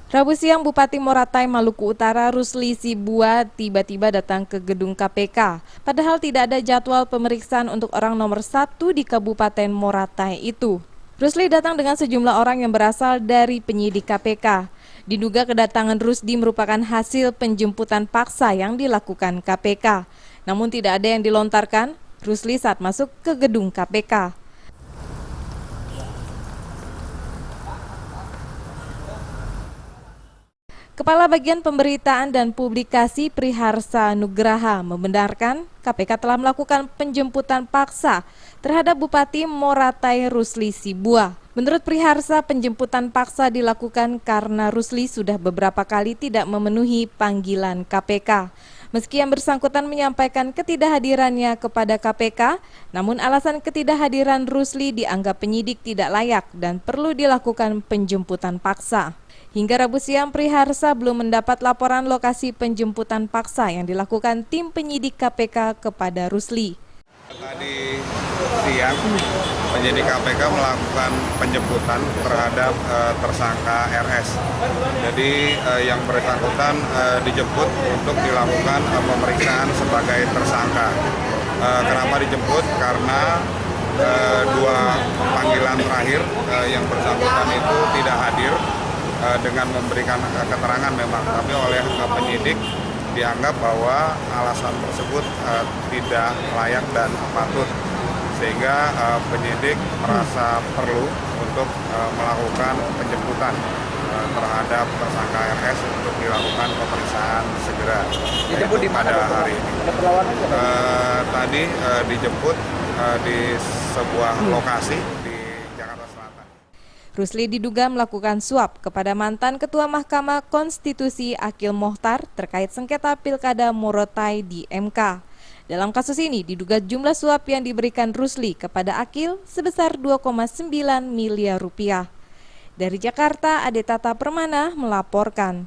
Rabu siang, Bupati Moratai, Maluku Utara, Rusli Sibua tiba-tiba datang ke gedung KPK. Padahal tidak ada jadwal pemeriksaan untuk orang nomor 1 di Kabupaten Moratai itu. Rusli datang dengan sejumlah orang yang berasal dari penyidik KPK. Diduga kedatangan Rusdi merupakan hasil penjemputan paksa yang dilakukan KPK. Namun tidak ada yang dilontarkan Rusli saat masuk ke gedung KPK. Kepala Bagian Pemberitaan dan Publikasi Priharsa Nugraha membenarkan KPK telah melakukan penjemputan paksa terhadap Bupati Moratai Rusli Sibua. Menurut Priharsa, penjemputan paksa dilakukan karena Rusli sudah beberapa kali tidak memenuhi panggilan KPK. Meski yang bersangkutan menyampaikan ketidakhadirannya kepada KPK, namun alasan ketidakhadiran Rusli dianggap penyidik tidak layak dan perlu dilakukan penjemputan paksa. Hingga Rabu siang, Priharsa belum mendapat laporan lokasi penjemputan paksa yang dilakukan tim penyidik KPK kepada Rusli. Tadi siang, penyidik KPK melakukan penjemputan terhadap tersangka RS. Jadi yang bersangkutan dijemput untuk dilakukan pemeriksaan sebagai tersangka. Kenapa dijemput? Karena dua panggilan terakhir yang bersangkutan itu tidak hadir dengan memberikan keterangan memang, tapi oleh penyidik dianggap bahwa alasan tersebut tidak layak dan patut, sehingga penyidik merasa perlu untuk melakukan penjemputan terhadap tersangka RS untuk dilakukan pemeriksaan segera pada hari ini. Tadi dijemput di sebuah lokasi di Jakarta Selatan. Rusli diduga melakukan suap kepada mantan Ketua Mahkamah Konstitusi Akil Mohtar terkait sengketa Pilkada Moratai di MK. Dalam kasus ini diduga jumlah suap yang diberikan Rusli kepada Akil sebesar 2,9 miliar rupiah. Dari Jakarta, Ade Tata Permana melaporkan.